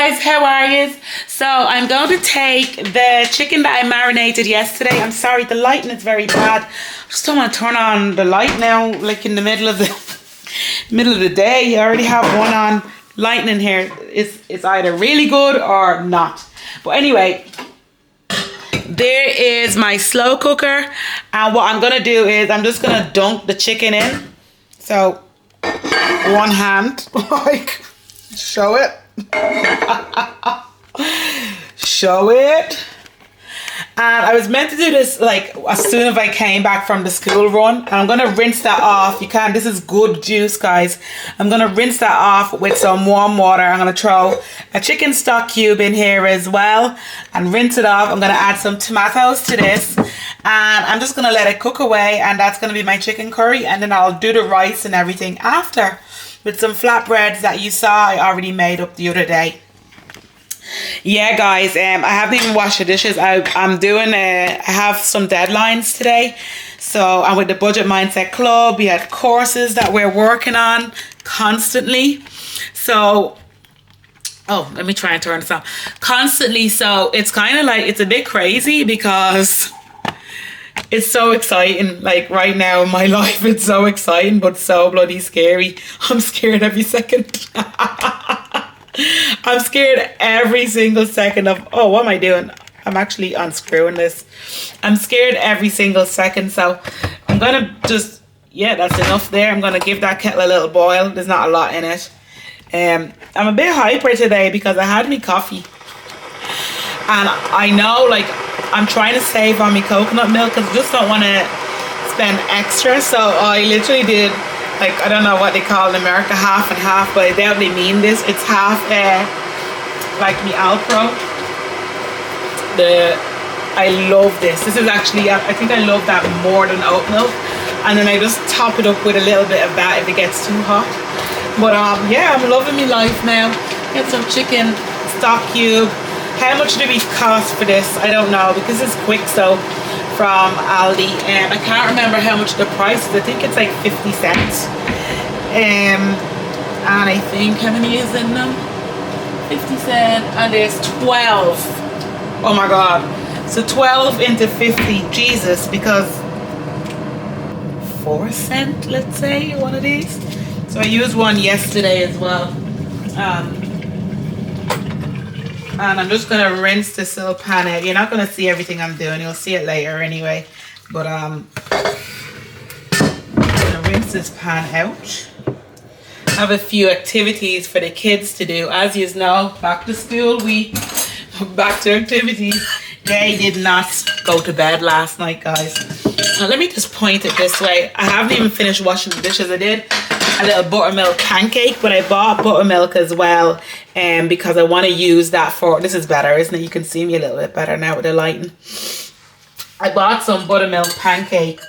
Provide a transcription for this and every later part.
guys, how are you? So I'm going to take the chicken that I marinated yesterday. I'm sorry, the lighting is very bad. I just don't want to turn on the light now, like in the middle of the day. I already have one on. Lighting in here is either really good or not. But anyway, there is my slow cooker, and what I'm gonna do is I'm just gonna dunk the chicken in. So one hand, like, show it. Show it. And I was meant to do this like as soon as I came back from the school run, and I'm gonna rinse that off. You can, this is good juice, guys. I'm gonna rinse that off with some warm water. I'm gonna throw a chicken stock cube in here as well and rinse it off. I'm gonna add some tomatoes to this, and I'm just gonna let it cook away, and that's gonna be my chicken curry. And then I'll do the rice and everything after with some flatbreads that you saw I already made up the other day. Yeah, guys, I haven't even washed the dishes. I have some deadlines today. So I'm with the Budget Mindset Club. We had courses that we're working on constantly. So, oh, let me try and turn this on. Constantly, so it's kind of like, it's a bit crazy because it's so exciting. Like right now in my life, it's so exciting, but so bloody scary. I'm scared every second. I'm scared every single second of, oh, what am I doing? I'm actually unscrewing this. I'm scared every single second. So I'm going to just, yeah, that's enough there. I'm going to give that kettle a little boil. There's not a lot in it. I'm a bit hyper today because I had me coffee. And I know, like, I'm trying to save on my coconut milk because I just don't want to spend extra. So I literally did, like, I don't know what they call in America, half and half, but I doubt they mean this. It's half, like me Alpro. I love this. This is actually, I think I love that more than oat milk. And then I just top it up with a little bit of that if it gets too hot. But yeah, I'm loving my life now. Get some chicken stock cube. How much do we cost for this? I don't know, because it's quick, so from Aldi, and I can't remember how much the price is. I think it's like 50 cents. And I think, how many is in them? 50 cents, and there's 12. Oh my god. So 12 into 50, Jesus, because 4 cents, let's say, one of these. So I used one yesterday as well. And I'm just gonna rinse this little pan out. You're not gonna see everything I'm doing. You'll see it later anyway. But I'm gonna rinse this pan out. I have a few activities for the kids to do. As you know, back to school week, back to activities. They did not go to bed last night, guys. Now let me just point it this way. I haven't even finished washing the dishes. I did a little buttermilk pancake, but I bought buttermilk as well, because I want to use that for, this is better, isn't it? You can see me a little bit better now with the lighting. I bought some buttermilk pancake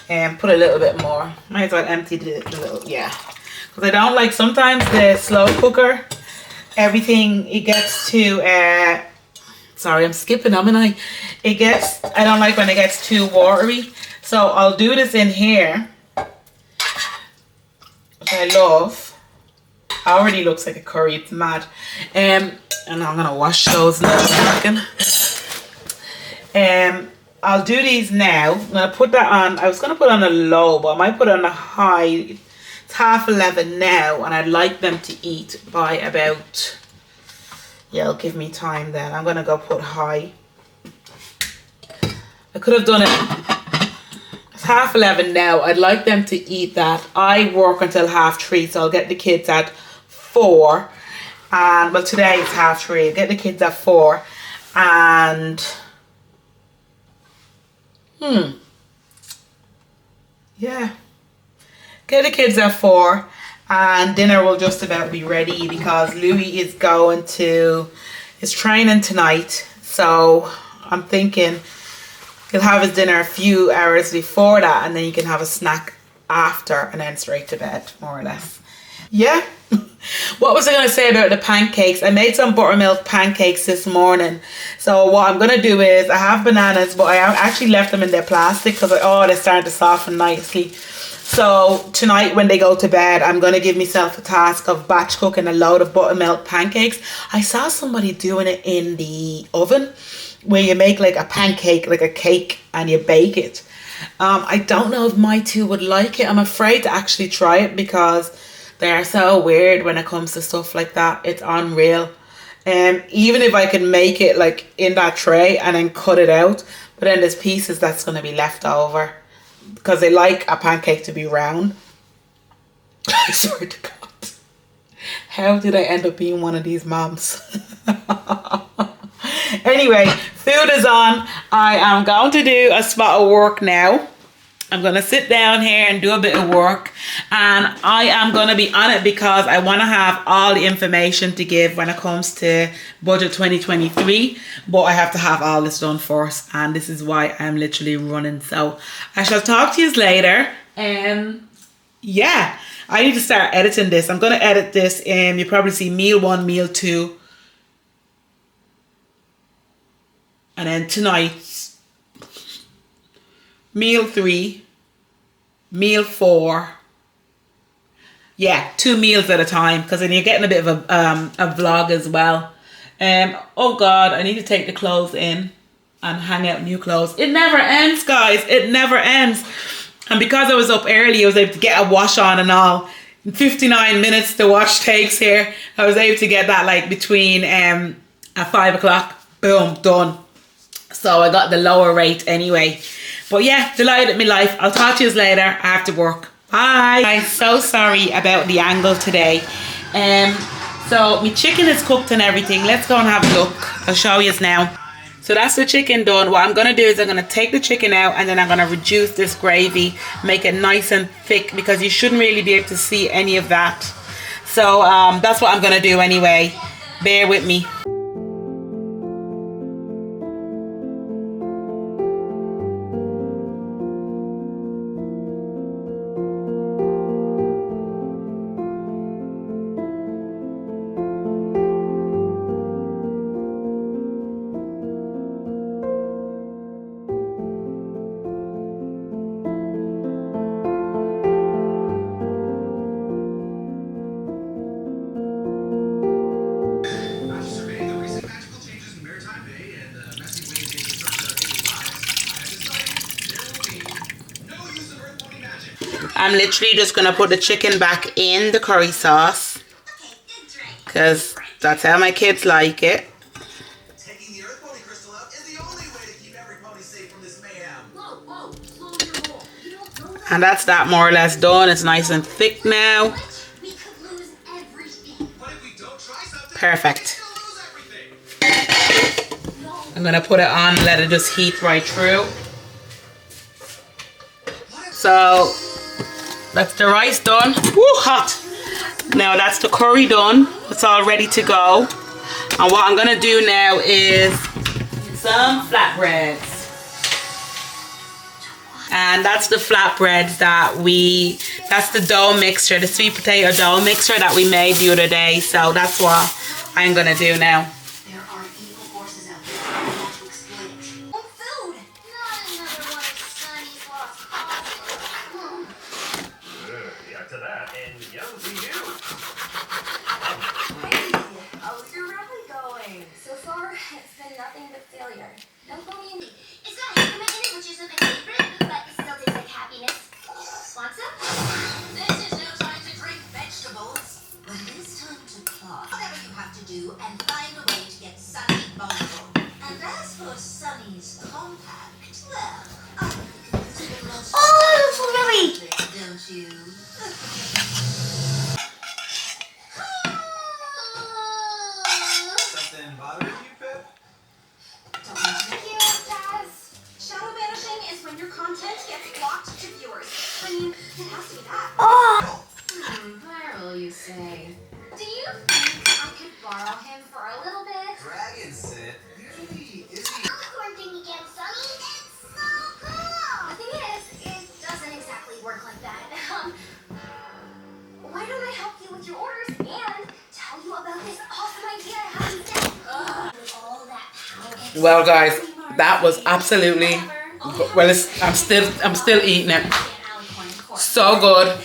and put a little bit more. Might as well empty the little, yeah. Because I don't like, sometimes the slow cooker, everything, it gets too, sorry, I'm skipping, haven't I? I don't like when it gets too watery. So I'll do this in here. Which I love. Already looks like a curry, it's mad. And I'm gonna wash those now in a second. I'll do these now. I'm gonna put that on, I was gonna put on a low, but I might put on a high. It's 11:30 now, and I'd like them to eat by about, yeah, it'll give me time then. I'm gonna go put high. I could have done it. It's 11:30 now. I'd like them to eat that. I work until 3:30, so I'll get the kids at 4. And well, today it's 3:30. I'll get the kids at 4. And yeah, get the kids at 4, and dinner will just about be ready because Louis is going to his training tonight. So I'm thinking he'll have his dinner a few hours before that, and then you can have a snack after, and then straight to bed, more or less. Yeah. What was I going to say about the pancakes? I made some buttermilk pancakes this morning. So what I'm going to do is, I have bananas, but I actually left them in their plastic because they're starting to soften nicely. So tonight when they go to bed, I'm going to give myself a task of batch cooking a load of buttermilk pancakes. I saw somebody doing it in the oven where you make like a pancake, like a cake, and you bake it. I don't know if my two would like it. I'm afraid to actually try it because they are so weird when it comes to stuff like that. It's unreal. Even if I can make it like in that tray and then cut it out, but then there's pieces that's going to be left over because they like a pancake to be round. I swear to God. How did I end up being one of these moms? Anyway, food is on. I am going to do a spot of work now. I'm going to sit down here and do a bit of work. And I am going to be on it because I want to have all the information to give when it comes to budget 2023. But I have to have all this done first. And this is why I'm literally running. So I shall talk to you later. Yeah, I need to start editing this. I'm going to edit this. You probably see meal 1, meal 2. And then tonight's meal 3, meal 4. Yeah, 2 meals at a time because then you're getting a bit of a vlog as well. Oh God, I need to take the clothes in and hang out new clothes. It never ends, guys. It never ends. And because I was up early, I was able to get a wash on and all. In 59 minutes the wash takes here. I was able to get that like between at 5 o'clock. Boom, done. So I got the lower rate anyway. But yeah, delighted with my life. I'll talk to you later. I have to work. Bye. I'm so sorry about the angle today. So my chicken is cooked and everything. Let's go and have a look. I'll show you now. So that's the chicken done. What I'm going to do is I'm going to take the chicken out and then I'm going to reduce this gravy. Make it nice and thick because you shouldn't really be able to see any of that. So that's what I'm going to do anyway. Bear with me. I'm literally just going to put the chicken back in the curry sauce because that's how my kids like it. Taking the earth pony crystal out is the only way to keep every pony safe from this mayhem. And that's that more or less done. It's nice and thick now. Perfect. I'm going to put it on and let it just heat right through. So that's the rice done. Woo, hot. Now that's the curry done. It's all ready to go. And what I'm gonna do now is some flatbreads. And that's the flatbreads that's the dough mixture, the sweet potato dough mixture that we made the other day. So that's what I'm gonna do now. And find a way to get Sunny vulnerable. And as for Sunny's compact, well, I think it's a most don't you? Something bothering you, Pip? Don't mention it here, Jazz. Shadow banishing is when your content gets blocked to viewers. I mean, it has to be that. Oh! Viral, you say. Do you think I could borrow him for a little bit? Dragon sit. Usually, is he? Popcorn thing again, Sunny. It's so cool. The thing is, it doesn't exactly work like that. Why don't I help you with your orders and tell you about this awesome idea I have instead? With all that power. Well, guys, that was absolutely. Well, I'm still eating it. So good.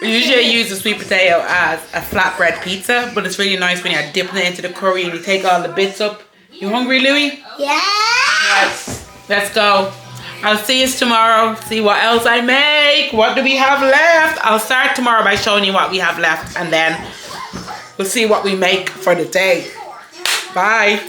Usually I use the sweet potato as a flatbread pizza, but it's really nice when you're dipping it into the curry and you take all the bits up. You hungry, Louie? Yeah. Yes. Let's go. I'll see you tomorrow. See what else I make. What do we have left? I'll start tomorrow by showing you what we have left, and then we'll see what we make for the day. Bye.